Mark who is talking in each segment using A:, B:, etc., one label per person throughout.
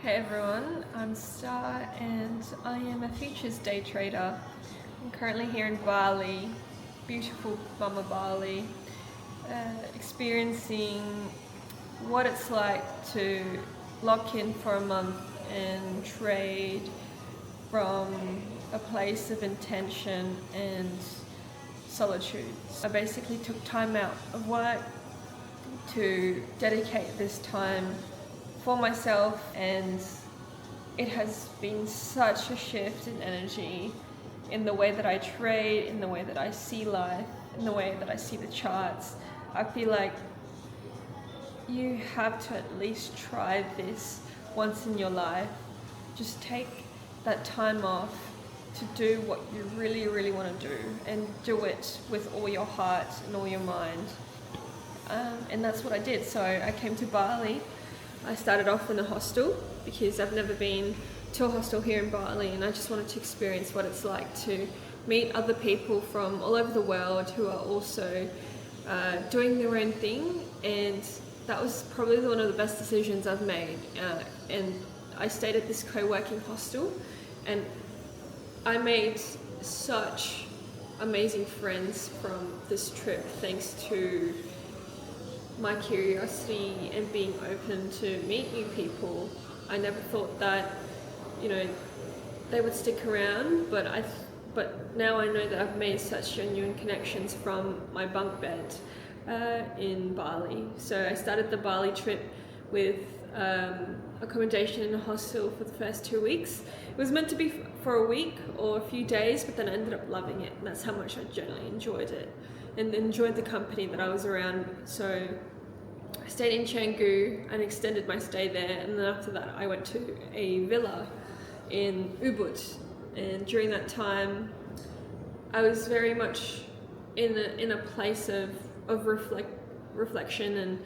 A: Hey everyone, I'm Star and I am a futures day trader. I'm currently here in Bali, beautiful Mama Bali, experiencing what it's like to lock in for a month and trade from a place of intention and solitude. I basically took time out of work to dedicate this time for myself, and it has been such a shift in energy in the way that I trade, in the way that I see life, in the way that I see the charts. I feel like you have to at least try this once in your life. Just take that time off to do what you really, really want to do, and do it with all your heart and all your mind. And that's what I did. So I came to Bali. I started off in a hostel because I've never been to a hostel here in Bali, and I just wanted to experience what it's like to meet other people from all over the world who are also doing their own thing. And that was probably one of the best decisions I've made. And I stayed at this co-working hostel, and I made such amazing friends from this trip thanks to my curiosity and being open to meet new people. I never thought that, they would stick around, but now I know that I've made such genuine connections from my bunk bed in Bali. So I started the Bali trip with accommodation in a hostel for the first 2 weeks. It was meant to be for a week or a few days, but then I ended up loving it, and that's how much I generally enjoyed it and enjoyed the company that I was around. So I stayed in Canggu and extended my stay there, and then after that I went to a villa in Ubud. And during that time I was very much in a place of reflection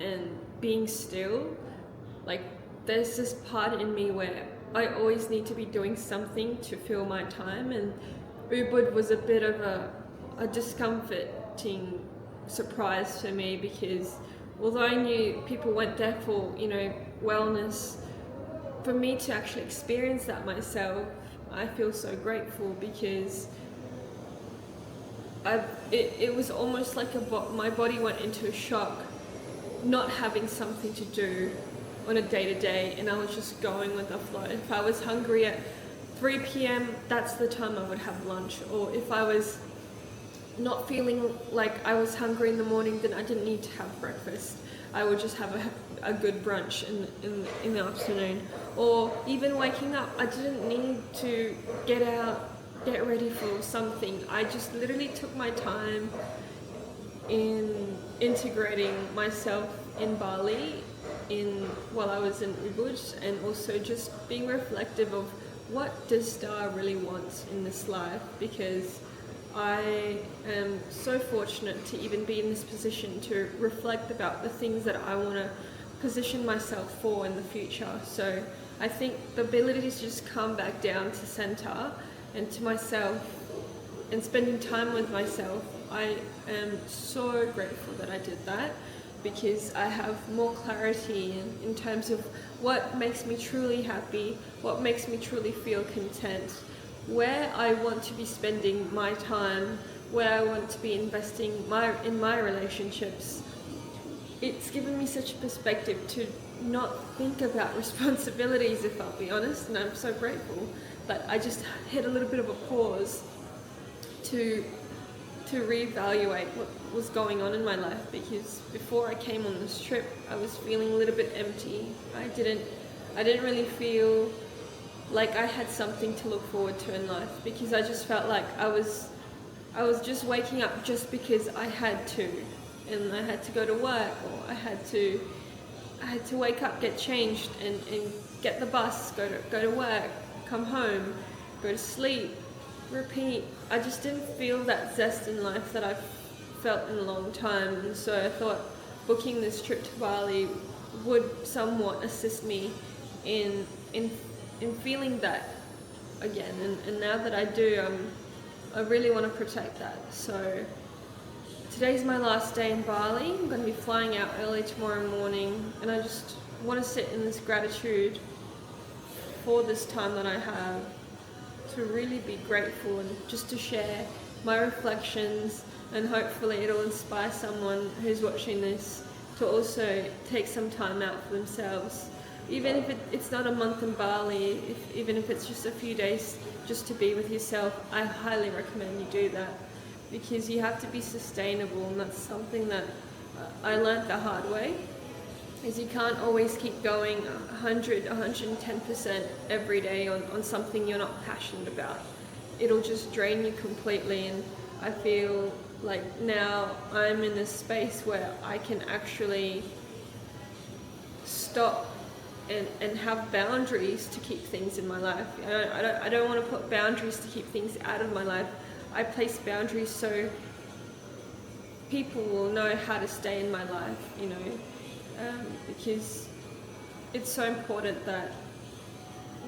A: and being still. Like, there's this part in me where I always need to be doing something to fill my time, and Ubud was a bit of a discomforting surprise for me, because although I knew people went there for, wellness, for me to actually experience that myself, I feel so grateful, because it was almost like my body went into a shock, not having something to do on a day-to-day, and I was just going with the flow. If I was hungry at 3 p.m, that's the time I would have lunch. Or if I was not feeling like I was hungry in the morning, then I didn't need to have breakfast. I would just have a good brunch in the afternoon. Or even waking up, I didn't need to get out, get ready for something. I just literally took my time in integrating myself in Bali while I was in Ubud, and also just being reflective of what does Star really want in this life, because I am so fortunate to even be in this position to reflect about the things that I want to position myself for in the future. So I think the ability to just come back down to center and to myself and spending time with myself, I am so grateful that I did that, because I have more clarity in terms of what makes me truly happy, what makes me truly feel content, where I want to be spending my time, where I want to be investing in my relationships. It's given me such a perspective to not think about responsibilities, if I'll be honest, and I'm so grateful that I just hit a little bit of a pause to reevaluate what was going on in my life, because before I came on this trip I was feeling a little bit empty. I didn't really feel like I had something to look forward to in life, because I just felt like I was just waking up just because I had to, and I had to go to work, or I had to wake up, get changed, and get the bus, go to work, come home, go to sleep, repeat. I just didn't feel that zest in life that I've felt in a long time, and so I thought booking this trip to Bali would somewhat assist me in feeling that again. And now that I do, I really want to protect that. So today's my last day in Bali. I'm going to be flying out early tomorrow morning, and I just want to sit in this gratitude for this time that I have to really be grateful and just to share my reflections, and hopefully it'll inspire someone who's watching this to also take some time out for themselves. Even if it's not a month in Bali, even if it's just a few days just to be with yourself, I highly recommend you do that, because you have to be sustainable, and that's something that I learned the hard way, is you can't always keep going 110% every day on something you're not passionate about. It'll just drain you completely, and I feel like now I'm in this space where I can actually stop and have boundaries to keep things in my life. I don't want to put boundaries to keep things out of my life. I place boundaries so people will know how to stay in my life, you know, because it's so important that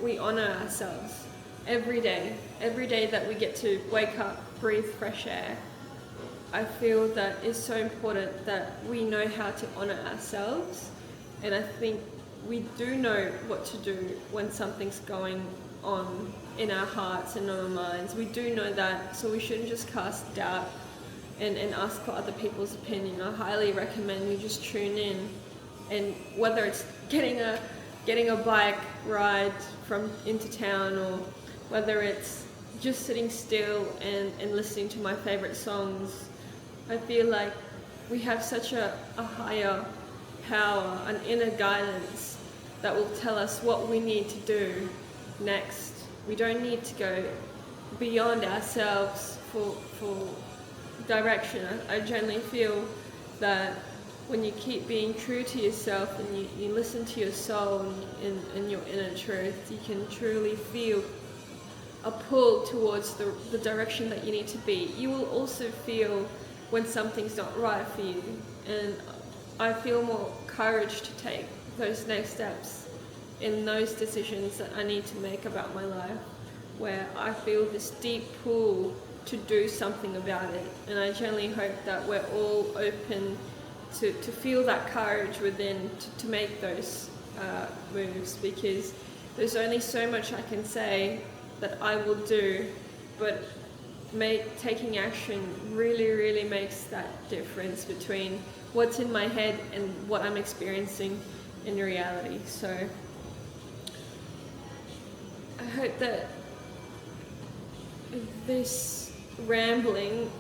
A: we honor ourselves every day that we get to wake up, breathe fresh air. I feel that it's so important that we know how to honor ourselves, and I think we do know what to do when something's going on in our hearts and in our minds. We do know that, so we shouldn't just cast doubt and ask for other people's opinion. I highly recommend you just tune in, and whether it's getting a bike ride from into town, or whether it's just sitting still and listening to my favorite songs, I feel like we have such a higher power, an inner guidance that will tell us what we need to do next. We don't need to go beyond ourselves for direction. I generally feel that when you keep being true to yourself and you listen to your soul and your inner truth, you can truly feel a pull towards the direction that you need to be. You will also feel when something's not right for you, and I feel more courage to take those next steps in those decisions that I need to make about my life, where I feel this deep pull to do something about it. And I generally hope that we're all open to feel that courage within to make those moves, because there's only so much I can say that I will do, but taking action really makes that difference between what's in my head and what I'm experiencing in reality. So I hope that this rambling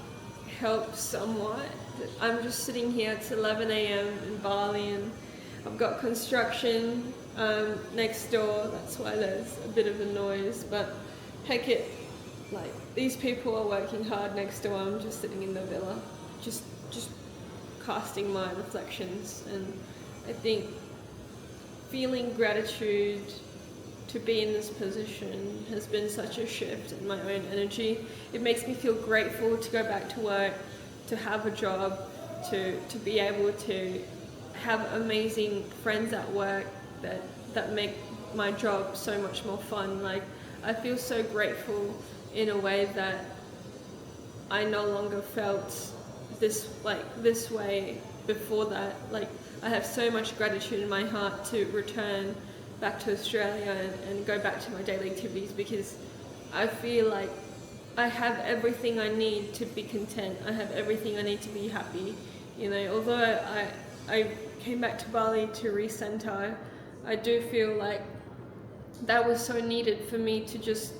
A: helps somewhat. I'm just sitting here, it's 11 a.m. in Bali, and I've got construction next door. That's why there's a bit of a noise, but heck it, like, these people are working hard next door. I'm just sitting in the villa, just casting my reflections. And I think feeling gratitude to be in this position has been such a shift in my own energy. It makes me feel grateful to go back to work, to have a job, to be able to have amazing friends at work that make my job so much more fun. Like, I feel so grateful in a way that I no longer felt this way before that. Like, I have so much gratitude in my heart to return back to Australia and go back to my daily activities, because I feel like I have everything I need to be content. I have everything I need to be happy. You know, although I came back to Bali to recenter, I do feel like that was so needed for me to just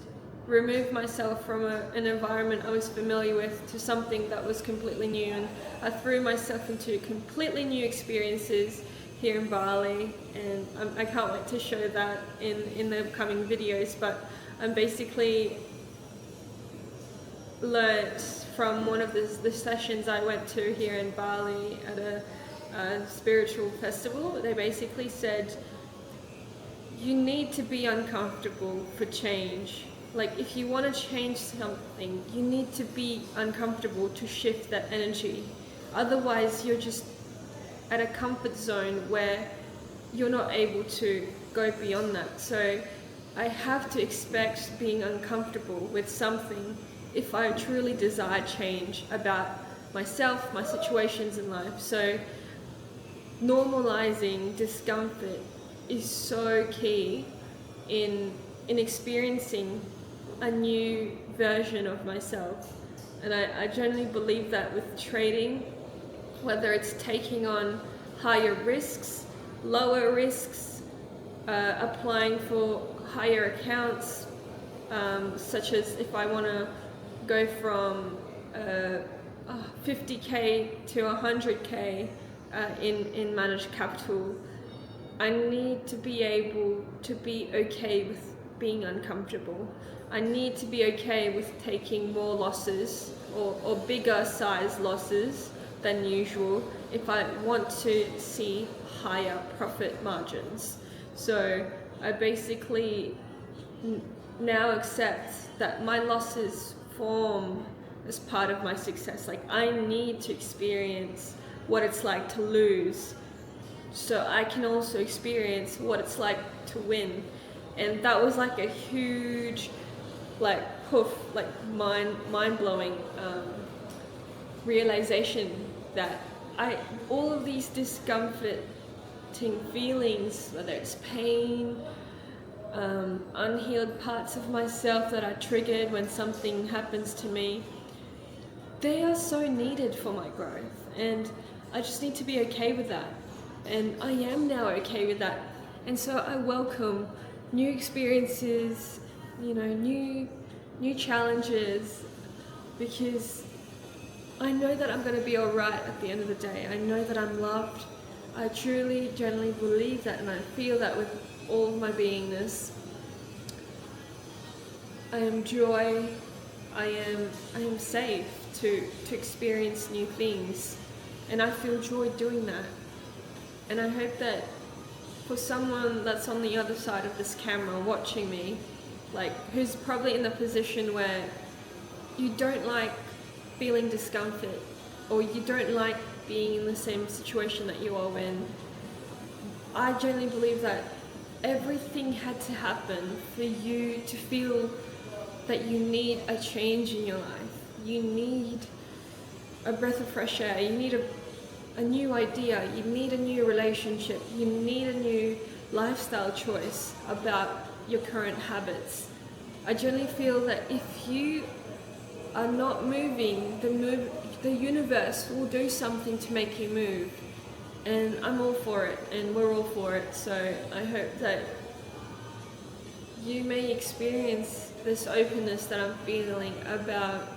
A: remove myself from an environment I was familiar with to something that was completely new. And I threw myself into completely new experiences here in Bali, and I can't wait to show that in the upcoming videos. But I'm basically learnt from one of the sessions I went to here in Bali at a spiritual festival. They basically said, you need to be uncomfortable for change. Like, if you want to change something, you need to be uncomfortable to shift that energy. Otherwise, you're just at a comfort zone where you're not able to go beyond that. So I have to expect being uncomfortable with something if I truly desire change about myself, my situations in life. So normalizing discomfort is so key in in experiencing a new version of myself. And I generally believe that with trading, whether it's taking on higher risks, lower risks, applying for higher accounts, such as if I want to go from 50k to 100k in managed capital, I need to be able to be okay with being uncomfortable. I need to be okay with taking more losses or bigger size losses than usual if I want to see higher profit margins. So I basically now accept that my losses form as part of my success. Like, I need to experience what it's like to lose so I can also experience what it's like to win. And that was like a huge, like, poof, like mind-blowing realization that all of these discomforting feelings, whether it's pain, unhealed parts of myself that are triggered when something happens to me, they are so needed for my growth, and I just need to be okay with that. And I am now okay with that. And so I welcome new experiences, new challenges, because I know that I'm going to be all right at the end of the day. I know that I'm loved. I truly, genuinely believe that, and I feel that with all of my beingness. I am joy. I am safe to experience new things, and I feel joy doing that. And I hope that for someone that's on the other side of this camera watching me, like, who's probably in the position where you don't like feeling discomfort, or you don't like being in the same situation that you are in, I genuinely believe that everything had to happen for you to feel that you need a change in your life. You need a breath of fresh air. You need a new idea. You need a new relationship. You need a new lifestyle choice about your current habits. I generally feel that if you are not moving, the universe will do something to make you move. And I'm all for it, and we're all for it. So I hope that you may experience this openness that I'm feeling about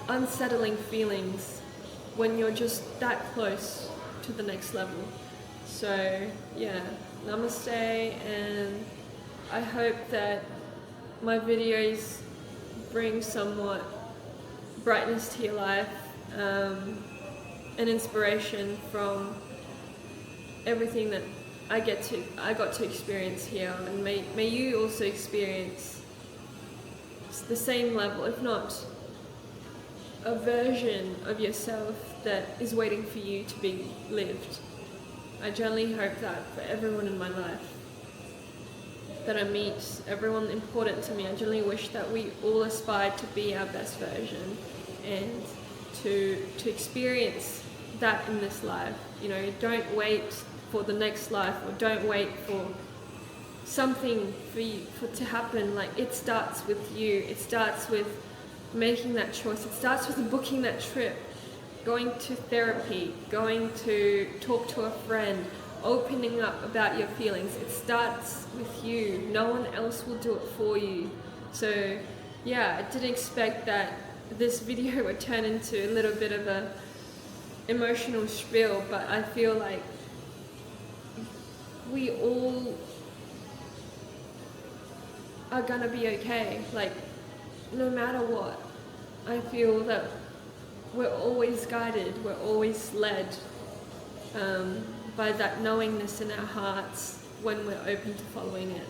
A: unsettling feelings when you're just that close to the next level. So yeah, namaste, and I hope that my videos bring somewhat brightness to your life, and inspiration from everything that I got to experience here, and may you also experience the same level, if not a version of yourself that is waiting for you to be lived. I genuinely hope that for everyone in my life that I meet, everyone important to me, I genuinely wish that we all aspire to be our best version and to experience that in this life. Don't wait for the next life, or don't wait for something to happen. Like, it starts with you. It starts with making that choice. It starts with booking that trip, going to therapy, going to talk to a friend, opening up about your feelings. It starts with you. No one else will do it for you. So yeah, I didn't expect that this video would turn into a little bit of a emotional spiel, but I feel like we all are gonna be okay. Like, no matter what, I feel that we're always guided, we're always led by that knowingness in our hearts when we're open to following it.